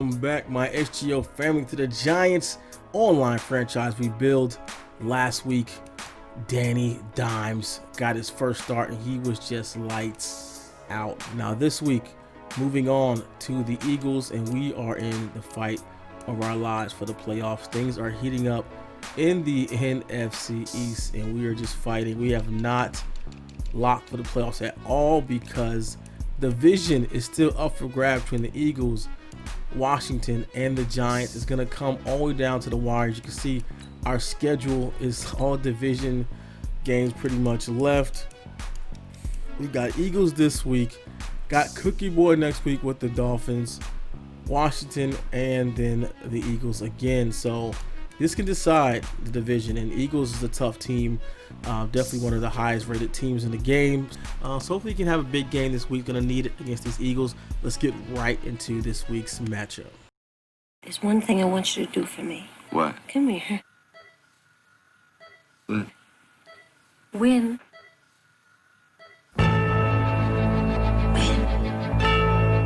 Welcome back, my SGO family, to the Giants online franchise we built last week. Danny Dimes got his first start and he was just lights out. Now this week, moving on to the Eagles, and we are in the fight of our lives for the playoffs. Things are heating up in the NFC East and we are just fighting. We have not locked for the playoffs at all because the division is still up for grabs between the Eagles, Washington, and the Giants. It's going to come all the way down to the wire. As you can see, our schedule is all division games pretty much left. We got Eagles this week, got Cookie Boy next week with the Dolphins, Washington, and then the Eagles again. So this can decide the division, and Eagles is a tough team. Definitely one of the highest rated teams in the game. So hopefully you can have a big game this week. Gonna need it against these Eagles. Let's get right into this week's matchup. There's one thing I want you to do for me. What? Come here. What? Win. Win.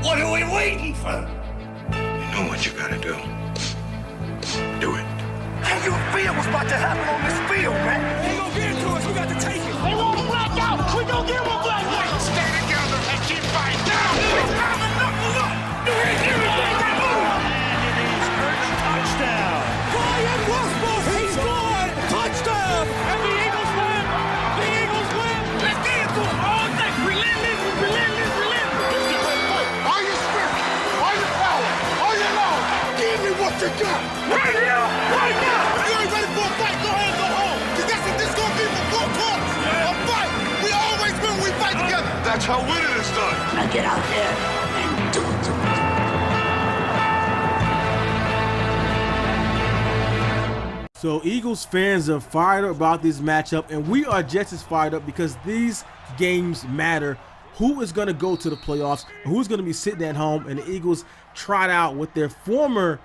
What are we waiting for? You know what you gotta do. Do it. How you feel what's about to happen on this field, man? They gonna get it to us. We got to take it. They want to black out. We gonna give them a black out. Stay together and keep fighting. Now it's time to knuckle up. Do everything they move. Touchdown. Brian Westbrook, he scored. Touchdown. And the Eagles win. The Eagles win. Let's get into it all day. Relentless, relentless, relentless. Let's get ready to fight. All your spirit, all your power, all your love. Give me what you got. Right now. Right now. You ain't ready for a fight. Go ahead and go home. Because that's what this is going to be for 4 quarters. A fight. We always win when we fight together. That's how winning is done. Now get out there and do it. So Eagles fans are fired up about this matchup, and we are just as fired up because these games matter. Who is going to go to the playoffs and who's going to be sitting at home? And the Eagles tried out with their former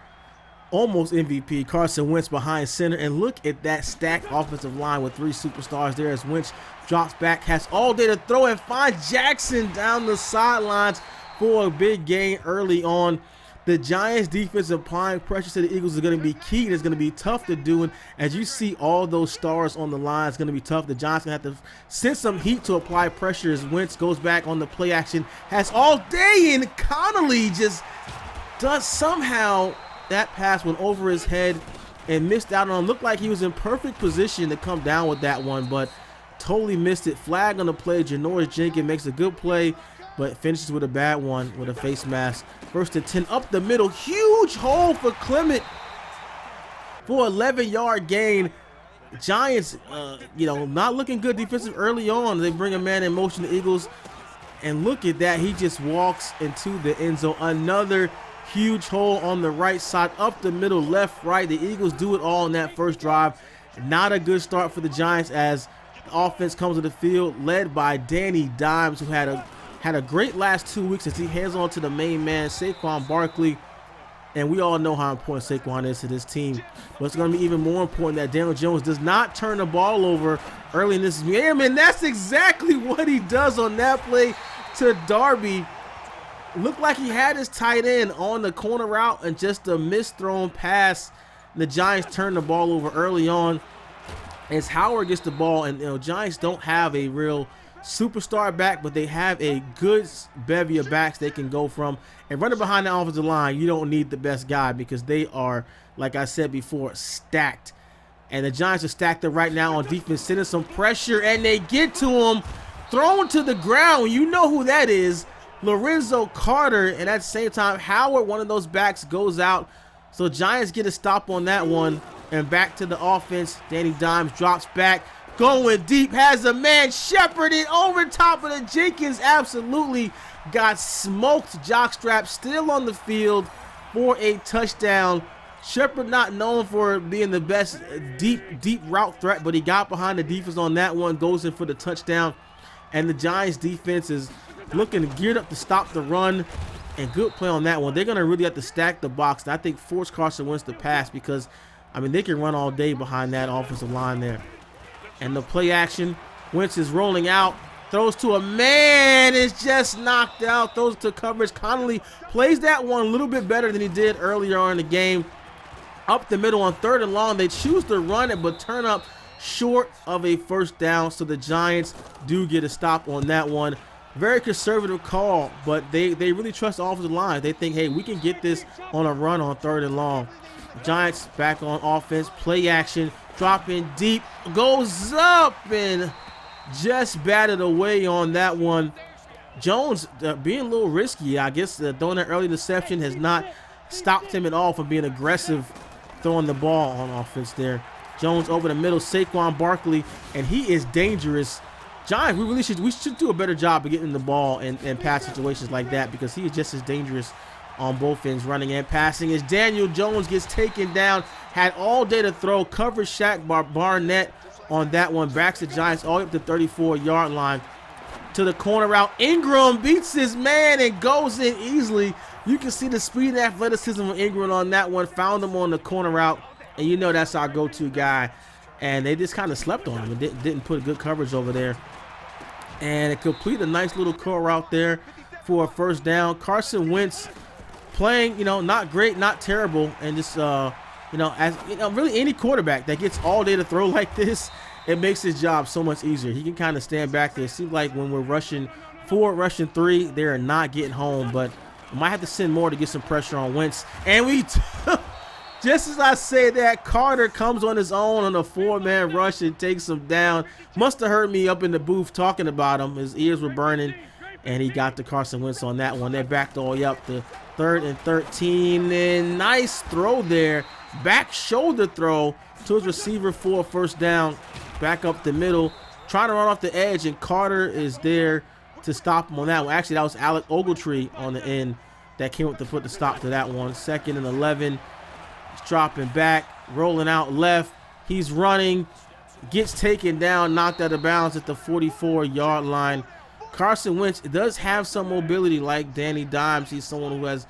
almost MVP Carson Wentz behind center, and look at that stacked offensive line with 3 superstars there as Wentz drops back, has all day to throw, and finds Jackson down the sidelines for a big gain early on. The Giants defense applying pressure to the Eagles is going to be key. It's going to be tough to do, and as you see all those stars on the line, it's going to be tough. The Giants going to have to send some heat to apply pressure as Wentz goes back on the play action, has all day, and Connolly just does somehow. That pass went over his head and missed out on. Looked like he was in perfect position to come down with that one, but totally missed it. Flag on the play. Janoris Jenkins makes a good play, but finishes with a bad one with a face mask. 1st and 10 up the middle. Huge hole for Clement for 11-yard gain. Giants, not looking good defensive early on. They bring a man in motion, the Eagles, and look at that. He just walks into the end zone. Another huge hole on the right side, up the middle, left, right. The Eagles do it all in that first drive. Not a good start for the Giants as the offense comes to the field, led by Danny Dimes, who had a great last 2 weeks as he heads on to the main man, Saquon Barkley. And we all know how important Saquon is to this team. But it's going to be even more important that Daniel Jones does not turn the ball over early in this game. And that's exactly what he does on that play to Darby. Looked like he had his tight end on the corner route and just a missed-thrown pass. The Giants turned the ball over early on as Howard gets the ball. And Giants don't have a real superstar back, but they have a good bevy of backs they can go from. And running behind the offensive line, you don't need the best guy because they are, like I said before, stacked. And the Giants are stacked up right now on defense, sending some pressure, and they get to him, thrown to the ground. You know who that is. Lorenzo Carter, and at the same time, Howard, one of those backs, goes out. So Giants get a stop on that one, and back to the offense. Danny Dimes drops back, going deep, has a man shepherded over top of the Jenkins. Absolutely got smoked. Jockstrap still on the field for a touchdown. Shepard not known for being the best deep route threat, but he got behind the defense on that one, goes in for the touchdown. And the Giants defense is looking geared up to stop the run, and good play on that one. They're going to really have to stack the box, and I think force Carson Wentz to pass because, they can run all day behind that offensive line there. And the play action, Wentz is rolling out, throws to a man, is just knocked out, throws to coverage. Connolly plays that one a little bit better than he did earlier on in the game. Up the middle on 3rd and long, they choose to run it, but turn up short of a first down, so the Giants do get a stop on that one. Very conservative call, but they really trust the offensive line. They think, hey, we can get this on a run on 3rd and long. Giants back on offense, play action, dropping deep, goes up and just batted away on that one. Jones being a little risky. I guess throwing that early interception has not stopped him at all from being aggressive throwing the ball on offense there. Jones over the middle, Saquon Barkley, and he is dangerous. Giants, we should do a better job of getting the ball in pass situations like that, because he is just as dangerous on both ends, running and passing, as Daniel Jones gets taken down. Had all day to throw, covered Shaq Barnett on that one, backs the Giants all the way up to the 34-yard line. To the corner route, Ingram beats his man and goes in easily. You can see the speed and athleticism of Ingram on that one. Found him on the corner route, and you know that's our go-to guy. And they just kind of slept on him and didn't put good coverage over there. And it completed a nice little curl route there for a first down. Carson Wentz playing, not great, not terrible, and just, really any quarterback that gets all day to throw like this, it makes his job so much easier. He can kind of stand back there. It seems like when we're rushing 4, rushing 3, they're not getting home, but we might have to send more to get some pressure on Wentz. And we just as I say that, Carter comes on his own on a 4-man rush and takes him down. Must have heard me up in the booth talking about him. His ears were burning, and he got to Carson Wentz on that one. They backed all the way up to 3rd and 13, and nice throw there. Back shoulder throw to his receiver for a first down. Back up the middle, trying to run off the edge, and Carter is there to stop him on that one. Actually, that was Alec Ogletree on the end that came up to put the stop to that one. 2nd and 11. He's dropping back, rolling out left. He's running, gets taken down, knocked out of bounds at the 44-yard line. Carson Wentz does have some mobility like Danny Dimes. He's someone who has,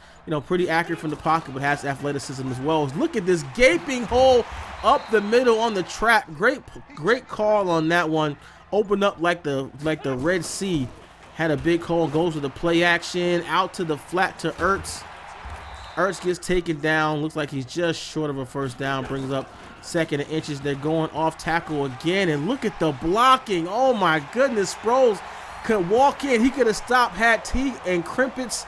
pretty accurate from the pocket, but has athleticism as well. Look at this gaping hole up the middle on the trap. Great call on that one. Opened up like the Red Sea. Had a big hole, goes with the play action, out to the flat to Ertz. Ertz gets taken down. Looks like he's just short of a first down. Brings up 2nd and inches. They're going off tackle again. And look at the blocking. Oh, my goodness. Sproles could walk in. He could have stopped, had Teague and Krimpets,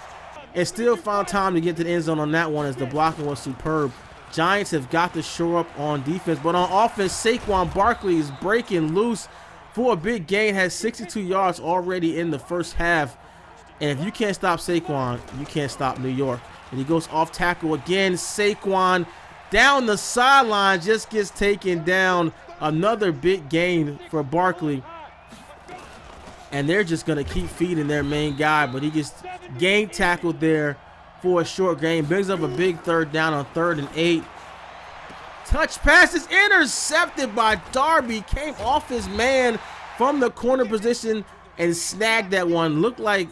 and still found time to get to the end zone on that one, as the blocking was superb. Giants have got to shore up on defense. But on offense, Saquon Barkley is breaking loose for a big gain. Has 62 yards already in the first half. And if you can't stop Saquon, you can't stop New York. And he goes off tackle again. Saquon down the sideline, just gets taken down. Another big gain for Barkley. And they're just going to keep feeding their main guy, but he gets gang tackled there for a short gain. Brings up a big 3rd down on 3rd and 8. Touch pass is intercepted by Darby. Came off his man from the corner position and snagged that one. Looked like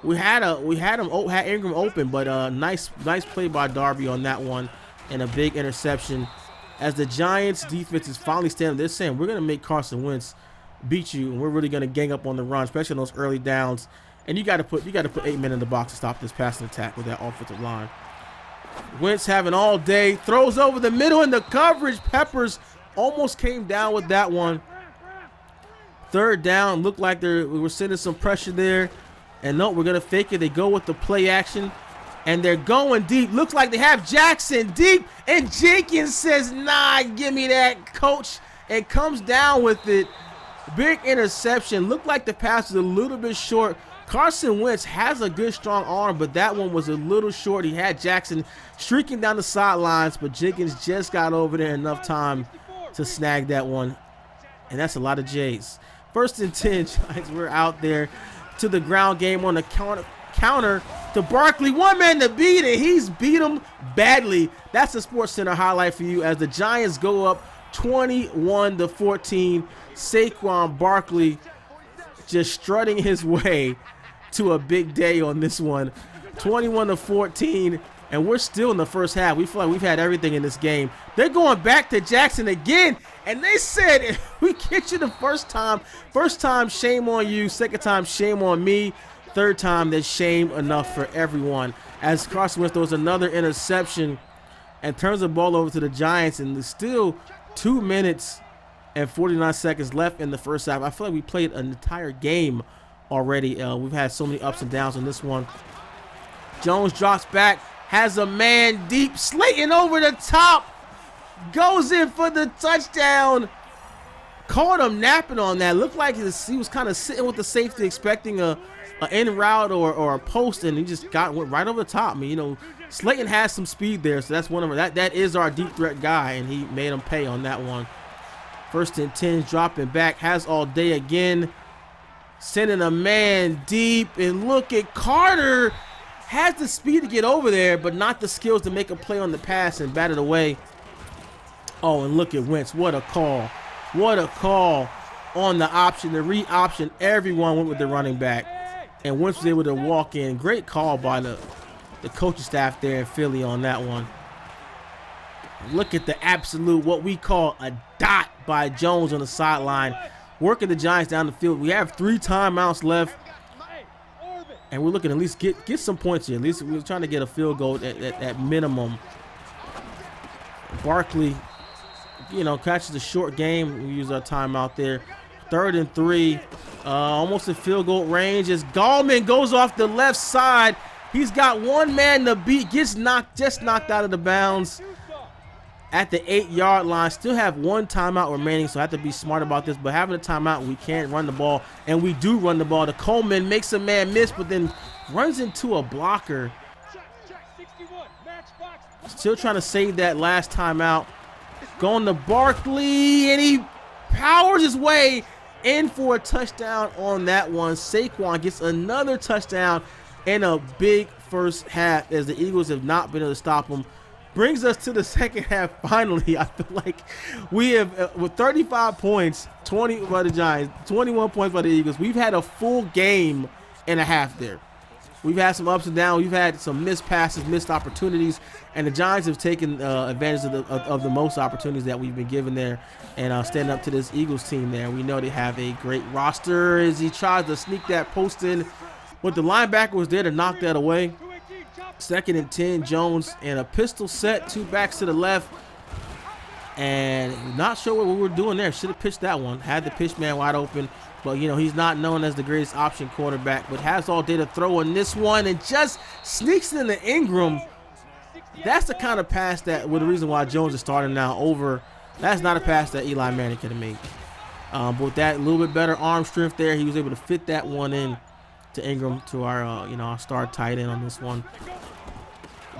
we had Ingram open, but nice play by Darby on that one, and a big interception. As the Giants defense is finally standing, they're saying we're going to make Carson Wentz beat you, and we're really going to gang up on the run, especially on those early downs. And you got to put 8 men in the box to stop this passing attack with that offensive line. Wentz having all day, throws over the middle in the coverage. Peppers almost came down with that one. 3rd down, looked like we were sending some pressure there. And no, we're going to fake it. They go with the play action, and they're going deep. Looks like they have Jackson deep, and Jenkins says, nah, give me that, coach, and comes down with it. Big interception. Looked like the pass was a little bit short. Carson Wentz has a good, strong arm, but that one was a little short. He had Jackson streaking down the sidelines, but Jenkins just got over there enough time to snag that one. And that's a lot of J's. 1st and 10, Giants. We're out there to the ground game on the counter to Barkley. One man to beat, and he's beat him badly. That's a SportsCenter highlight for you as the Giants go up 21-14. Saquon Barkley just strutting his way to a big day on this one. 21-14, and we're still in the first half. We feel like we've had everything in this game. They're going back to Jackson again, and they said, if we get you the first time, shame on you. Second time, shame on me. Third time, there's shame enough for everyone. As Carson Wentz throws another interception and turns the ball over to the Giants, and there's still 2 minutes and 49 seconds left in the first half. I feel like we played an entire game already. We've had so many ups and downs on this one. Jones drops back, has a man deep, Slayton over the top, goes in for the touchdown. Caught him napping on that. Looked like he was kind of sitting with the safety, expecting a in route or a post, and he just went right over the top. I mean, you know, Slayton has some speed there, so that's one of that is our deep threat guy, and he made him pay on that one. First and 10, dropping back, has all day again, sending a man deep, and look at Carter. Has the speed to get over there, but not the skills to make a play on the pass and bat it away. Oh, and look at Wentz. What a call. What a call on the option, the re-option. Everyone went with the running back, and Wentz was able to walk in. Great call by the coaching staff there in Philly on that one. Look at the absolute, what we call a dot by Jones on the sideline, working the Giants down the field. We have 3 timeouts left, and we're looking to at least get some points here. At least we're trying to get a field goal at minimum. Barkley, you know, catches a short game. We use our timeout there. 3rd and 3, almost in field goal range as Gallman goes off the left side. He's got one man to beat, gets just knocked out of the bounds at the 8-yard line. Still have 1 timeout remaining, so I have to be smart about this. But having a timeout, we can't run the ball, and we do run the ball. The Coleman makes a man miss, but then runs into a blocker. Still trying to save that last timeout. Going to Barkley, and he powers his way in for a touchdown on that one. Saquon gets another touchdown and a big first half, as the Eagles have not been able to stop him. Brings us to the second half. Finally, I feel like we have, with 35 points, 20 by the Giants, 21 points by the Eagles, we've had a full game and a half there. We've had some ups and downs. We've had some missed passes, missed opportunities, and the Giants have taken advantage of the most opportunities that we've been given there, and standing up to this Eagles team there. We know they have a great roster as he tries to sneak that post in, but the linebacker was there to knock that away. 2nd and 10, Jones and a pistol set, 2 backs to the left, and not sure what we were doing there. Should have pitched that one. Had the pitch man wide open, but you know, he's not known as the greatest option quarterback, but has all day to throw on this one and just sneaks into Ingram. That's the kind of pass that was the reason why Jones is starting now over. That's not a pass that Eli Manning could have made. But with that, a little bit better arm strength there, he was able to fit that one in to Ingram, to our our star tight end on this one.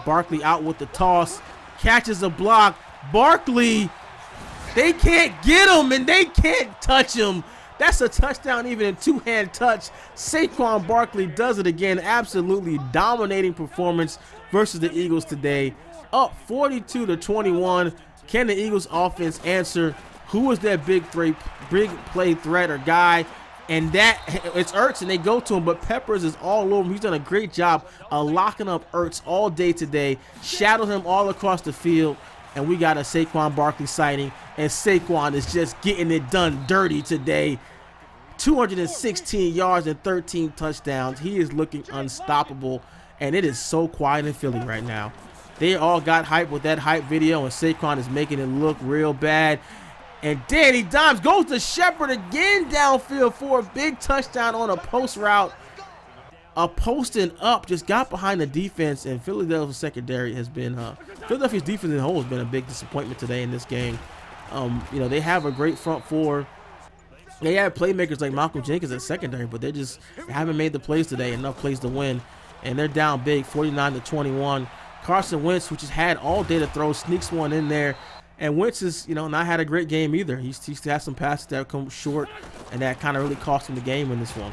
Barkley out with the toss, catches a block. Barkley, they can't get him and they can't touch him. That's a touchdown, even in 2-hand touch. Saquon Barkley does it again. Absolutely dominating performance versus the Eagles today. Up 42-21. Can the Eagles offense answer? Who is their big play threat or guy? And it's Ertz, and they go to him, but Peppers is all over him. He's done a great job of locking up Ertz all day today, shadowed him all across the field, and we got a Saquon Barkley sighting, and Saquon is just getting it done dirty today. 216 yards and 13 touchdowns. He is looking unstoppable, and it is so quiet in Philly right now. They all got hype with that hype video, and Saquon is making it look real bad. And Danny Dimes goes to Shepard again downfield for a big touchdown on a post route. A posting up, just got behind the defense, and Philadelphia's secondary has been Philadelphia's defense in the whole has been a big disappointment today in this game. They have a great front four. They have playmakers like Malcolm Jenkins at secondary, but they haven't made the plays today, enough plays to win. And they're down big, 49-21. Carson Wentz, which has had all day to throw, sneaks one in there. And Wentz has, not had a great game either. He's had some passes that come short, and that kind of really cost him the game in this one.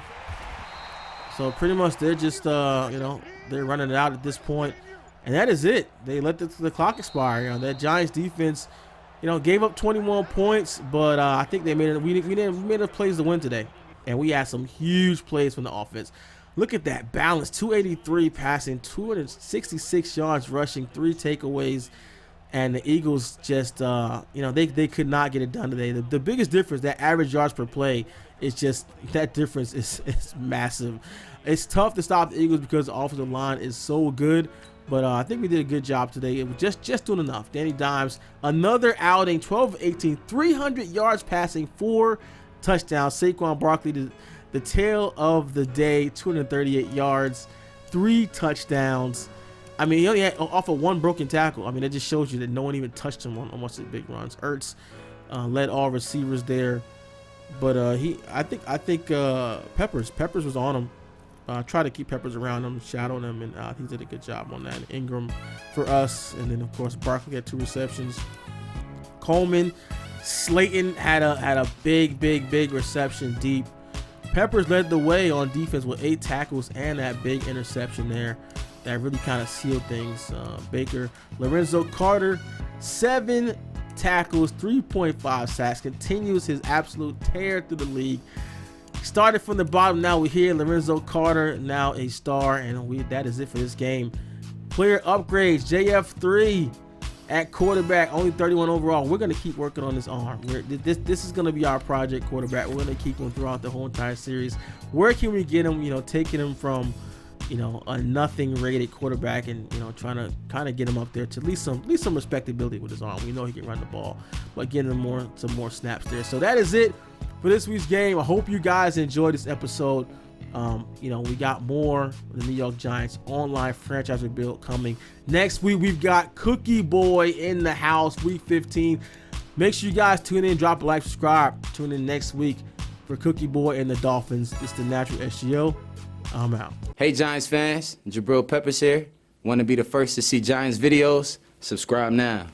So pretty much they're just, they're running it out at this point. And that is it. They let the clock expire. That Giants defense, gave up 21 points, but I think they made it. We made enough plays to win today. And we had some huge plays from the offense. Look at that balance, 283 passing, 266 yards rushing, 3 takeaways. And the Eagles just, they could not get it done today. The biggest difference, that average yards per play, is just, that difference is massive. It's tough to stop the Eagles because the offensive line is so good. But I think we did a good job today. It was just doing enough. Danny Dimes, another outing, 12-18, 300 yards passing, 4 touchdowns. Saquon Barkley, the tail of the day, 238 yards, 3 touchdowns. I mean, he only had off of 1 broken tackle. I mean, that just shows you that no one even touched him on most of the big runs. Ertz led all receivers there, but I think Peppers was on him. Try to keep Peppers around him, shadowing him, and he did a good job on that. Ingram for us, and then of course Barkley had 2 receptions. Coleman, Slayton had a big reception deep. Peppers led the way on defense with 8 tackles and that big interception there that really kind of sealed things. Baker, Lorenzo Carter, 7 tackles, 3.5 sacks, continues his absolute tear through the league. Started from the bottom, now we're here. Lorenzo Carter, now a star, and that is it for this game. Player upgrades, JF3 at quarterback, only 31 overall. We're going to keep working on this arm. This is going to be our project quarterback. We're going to keep him throughout the whole entire series. Where can we get him, taking him from, a nothing rated quarterback and, trying to kind of get him up there to at least some respectability with his arm. We know he can run the ball, but getting him some more snaps there. So that is it for this week's game. I hope you guys enjoyed this episode. We got more of the New York Giants online franchise rebuild coming. Next week, we've got Cookie Boy in the house, week 15. Make sure you guys tune in, drop a like, subscribe. Tune in next week for Cookie Boy and the Dolphins. It's the Natural SGO. I'm out. Hey, Giants fans, Jabril Peppers here. Want to be the first to see Giants videos? Subscribe now.